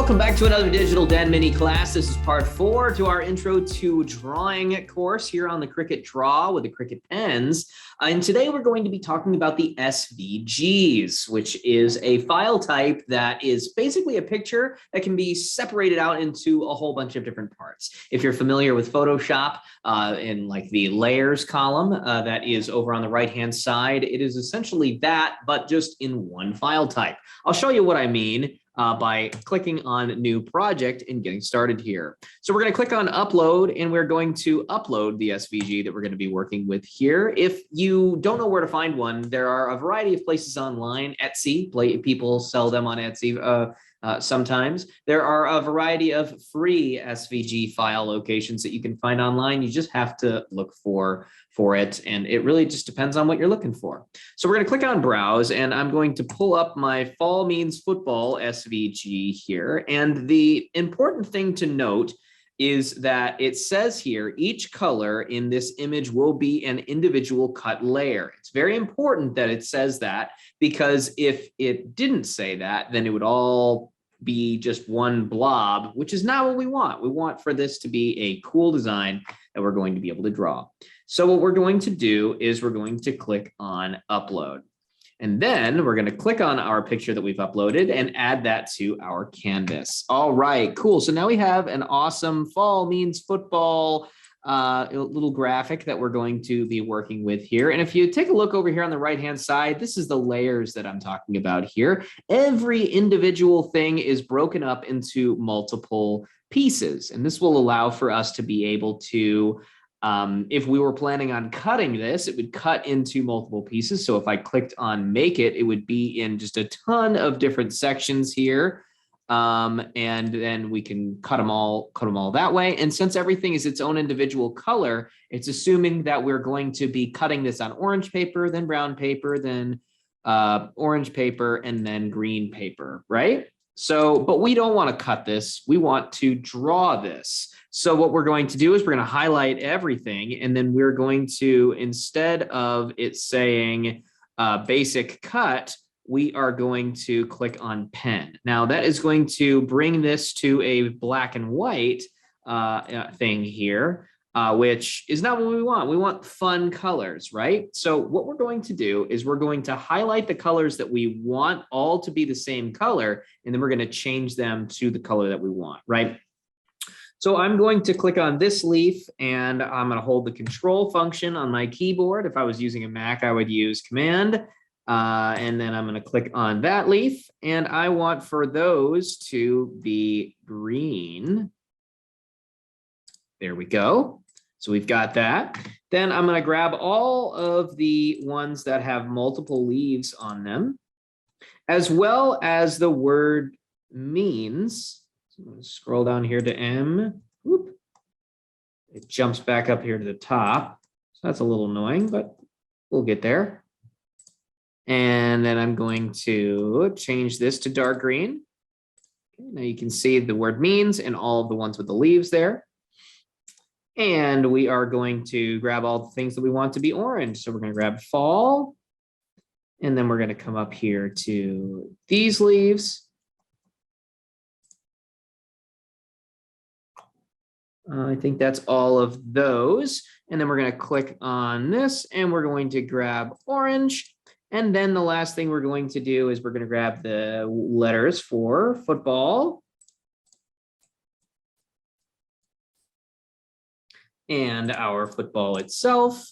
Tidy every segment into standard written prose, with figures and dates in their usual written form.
Welcome back to another Digital Den mini class. This is part 4 to our Intro to Drawing course here on the Cricut Draw with the Cricut Pens. And today we're going to be talking about the SVGs, which is a file type that is basically a picture that can be separated out into a whole bunch of different parts. If you're familiar with Photoshop, in like the layers column that is over on the right-hand side, it is essentially that, but just in one file type. I'll show you what I mean by clicking on New Project and getting started here. So we're going to click on Upload, and we're going to upload the SVG that we're going to be working with here. If you don't know where to find one, there are a variety of places online. Etsy, people sell them on Etsy sometimes. There are a variety of free SVG file locations that you can find online. You just have to look for it, and it really just depends on what you're looking for. So we're going to click on Browse, and I'm going to pull up my Fall Means Football SVG here. And the important thing to note is that it says here, each color in this image will be an individual cut layer. It's very important that it says that, because if it didn't say that, then it would all be just one blob, which is not what we want. We want for this to be a cool design that we're going to be able to draw. So what we're going to do is we're going to click on Upload. And then we're going to click on our picture that we've uploaded and add that to our canvas. All right, cool. So now we have an awesome Fall Means Football little graphic that we're going to be working with here. And if you take a look over here on the right-hand side, this is the layers that I'm talking about here. Every individual thing is broken up into multiple pieces. And this will allow for us to be able to, if we were planning on cutting this, it would cut into multiple pieces. So if I clicked on Make It, it would be in just a ton of different sections here. And then we can cut them all that way. And since everything is its own individual color, it's assuming that we're going to be cutting this on orange paper, then brown paper, then orange paper, and then green paper, right? So, but we don't want to cut this. We want to draw this. So what we're going to do is we're going to highlight everything. And then we're going to, instead of it saying basic cut, we are going to click on Pen. Now that is going to bring this to a black and white thing here, which is not what we want. We want fun colors, right? So what we're going to do is we're going to highlight the colors that we want all to be the same color, and then we're going to change them to the color that we want, right? So I'm going to click on this leaf, and I'm going to hold the Control function on my keyboard. If I was using a Mac, I would use Command. And then I'm going to click on that leaf, and I want for those to be green. There we go. So we've got that. Then I'm going to grab all of the ones that have multiple leaves on them, as well as the word means. So I'm going to scroll down here to M. Whoop. It jumps back up here to the top. So that's a little annoying, but we'll get there. And then I'm going to change this to dark green. Okay, now you can see the word means and all of the ones with the leaves there. And we are going to grab all the things that we want to be orange. So we're going to grab fall. And then we're going to come up here to these leaves. I think that's all of those. And then we're going to click on this, and we're going to grab orange. And then the last thing we're going to do is we're going to grab the letters for football. And our football itself.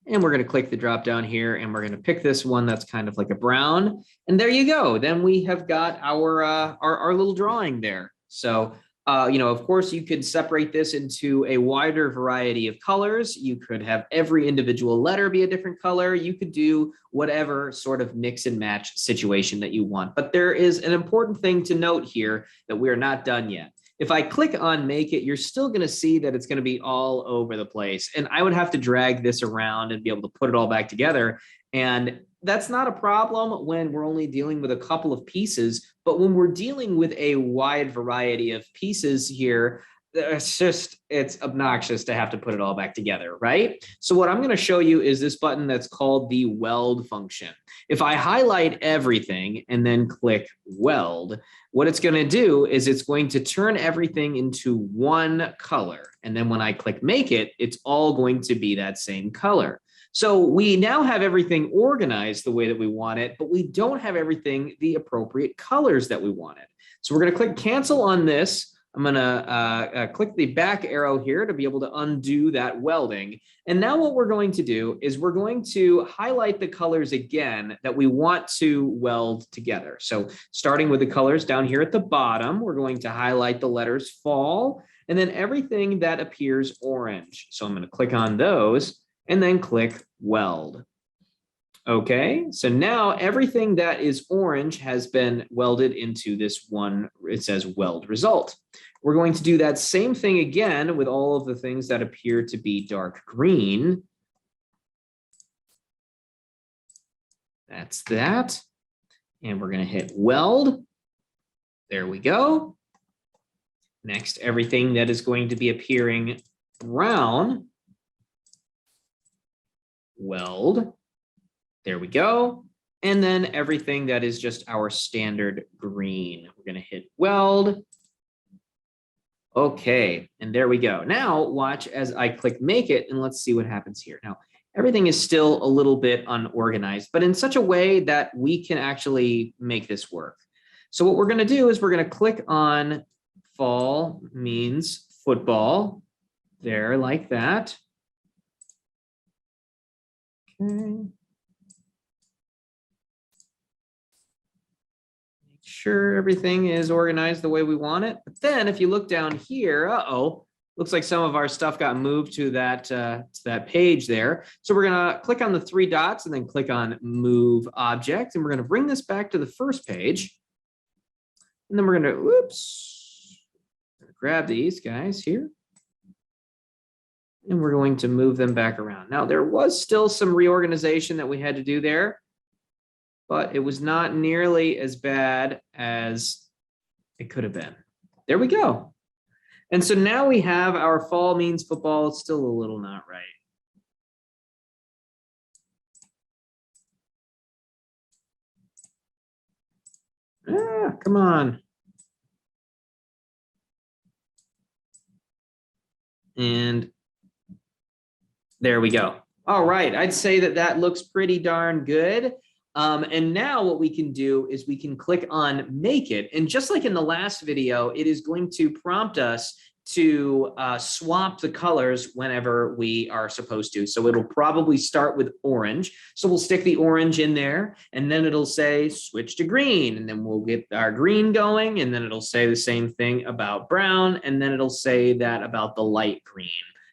And we're going to click the drop down here, and we're going to pick this one that's kind of like a brown. And there you go. Then we have got our little drawing there. So you know, of course, you could separate this into a wider variety of colors. You could have every individual letter be a different color. You could do whatever sort of mix and match situation that you want. But there is an important thing to note here that we are not done yet. If I click on Make It, you're still going to see that it's going to be all over the place. And I would have to drag this around and be able to put it all back together. And that's not a problem when we're only dealing with a couple of pieces, but when we're dealing with a wide variety of pieces here, it's obnoxious to have to put it all back together, right? So what I'm going to show you is this button that's called the weld function. If I highlight everything and then click weld, what it's going to do is it's going to turn everything into one color. And then when I click make it, it's all going to be that same color. So we now have everything organized the way that we want it, but we don't have everything the appropriate colors that we wanted. So we're going to click cancel on this. I'm going to click the back arrow here to be able to undo that welding. And now what we're going to do is we're going to highlight the colors again that we want to weld together. So starting with the colors down here at the bottom, we're going to highlight the letters fall and then everything that appears orange. So I'm going to click on those and then click weld. Okay, so now everything that is orange has been welded into this one, it says weld result. We're going to do that same thing again with all of the things that appear to be dark green. That's that. And we're going to hit weld. There we go. Next, everything that is going to be appearing brown, weld. There we go. And then everything that is just our standard green. We're going to hit weld. Okay, and there we go. Now watch as I click make it and let's see what happens here. Now, everything is still a little bit unorganized, but in such a way that we can actually make this work. So what we're going to do is we're going to click on fall means football. There, like that. Okay. Sure everything is organized the way we want it. But then if you look down here, looks like some of our stuff got moved to that page there. So we're going to click on the three dots and then click on move object. And we're going to bring this back to the first page. And then we're going to, grab these guys here. And we're going to move them back around. Now there was still some reorganization that we had to do there, but it was not nearly as bad as it could have been. There we go. And so now we have our fall means football. It's still a little not right. Come on. And there we go. All right, I'd say that that looks pretty darn good. And now what we can do is we can click on make it. And just like in the last video, it is going to prompt us to swap the colors whenever we are supposed to. So it'll probably start with orange. So we'll stick the orange in there and then it'll say switch to green and then we'll get our green going and then it'll say the same thing about brown and then it'll say that about the light green.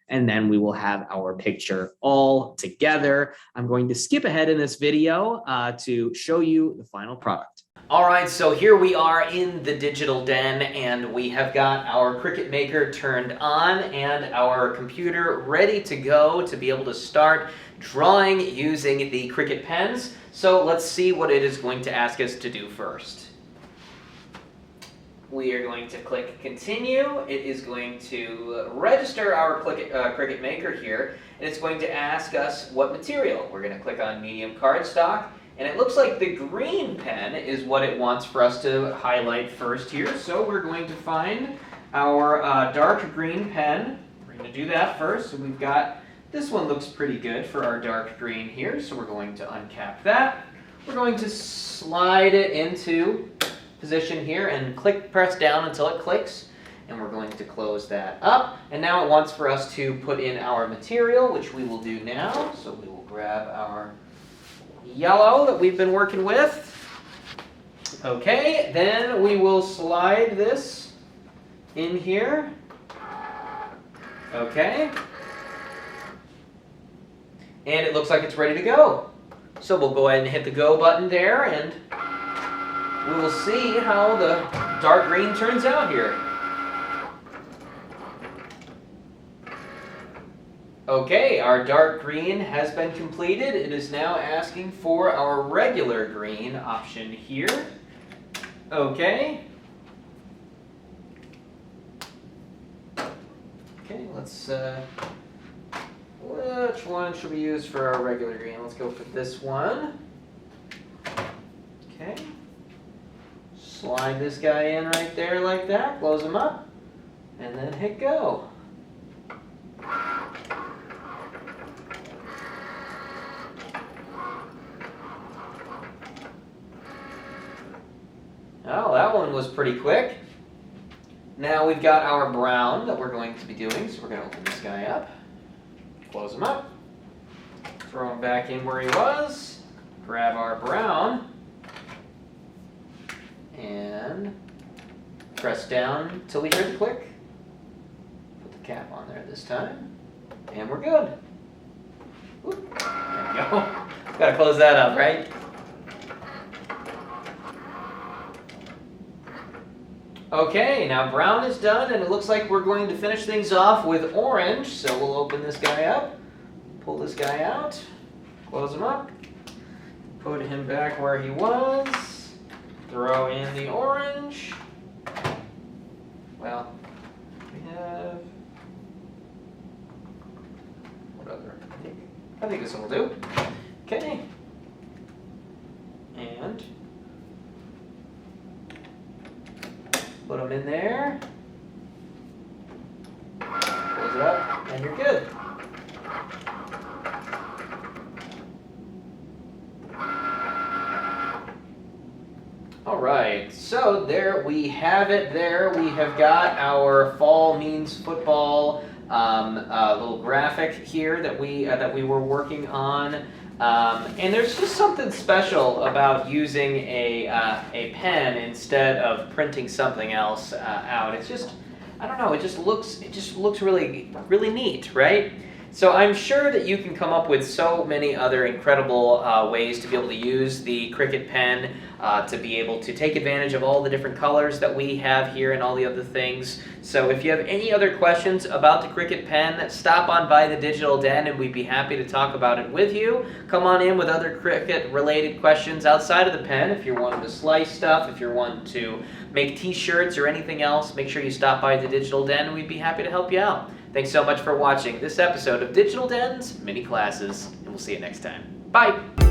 And then we will have our picture all together. I'm going to skip ahead in this video to show you the final product. All right, so here we are in the digital den and we have got our Cricut Maker turned on and our computer ready to go to be able to start drawing using the Cricut pens. So let's see what it is going to ask us to do first. We are going to click continue. It is going to register our Cricut Maker here, and it's going to ask us what material. We're going to click on medium cardstock, and it looks like the green pen is what it wants for us to highlight first here. So we're going to find our dark green pen. We're going to do that first. So we've got, this one looks pretty good for our dark green here, so we're going to uncap that. We're going to slide it into position here and press down until it clicks, and we're going to close that up. And now it wants for us to put in our material, which we will do now. So we will grab our yellow that we've been working with. Okay, then we will slide this in here. Okay. And it looks like it's ready to go. So we'll go ahead and hit the go button there and we will see how the dark green turns out here. Okay, our dark green has been completed. It is now asking for our regular green option here. Okay. Okay, let's, which one should we use for our regular green? Let's go for this one. Okay. Slide this guy in right there like that, close him up, and then hit go. Oh, that one was pretty quick. Now we've got our brown that we're going to be doing, so we're going to open this guy up, close him up, throw him back in where he was, grab our brown, and press down until we hear the click. Put the cap on there this time, and we're good. Oop, there we go. Gotta close that up, right? Okay, now brown is done, and it looks like we're going to finish things off with orange. So we'll open this guy up, pull this guy out, close him up, put him back where he was, throw in the orange. Well, we have, what other? I think this one will do. Okay, and put them in there, close it up, and you're good. All right, so there we have it. There we have got our Fall Means Football little graphic here that we were working on. And there's just something special about using a pen instead of printing something else out. It's just, I don't know, it just looks really, really neat, right? So I'm sure that you can come up with so many other incredible ways to be able to use the Cricut Pen to be able to take advantage of all the different colors that we have here and all the other things. So if you have any other questions about the Cricut Pen, stop on by the Digital Den and we'd be happy to talk about it with you. Come on in with other Cricut related questions outside of the pen. If you're wanting to slice stuff, if you're wanting to make t-shirts or anything else, make sure you stop by the Digital Den and we'd be happy to help you out. Thanks so much for watching this episode of Digital Den's Mini Classes, and we'll see you next time. Bye!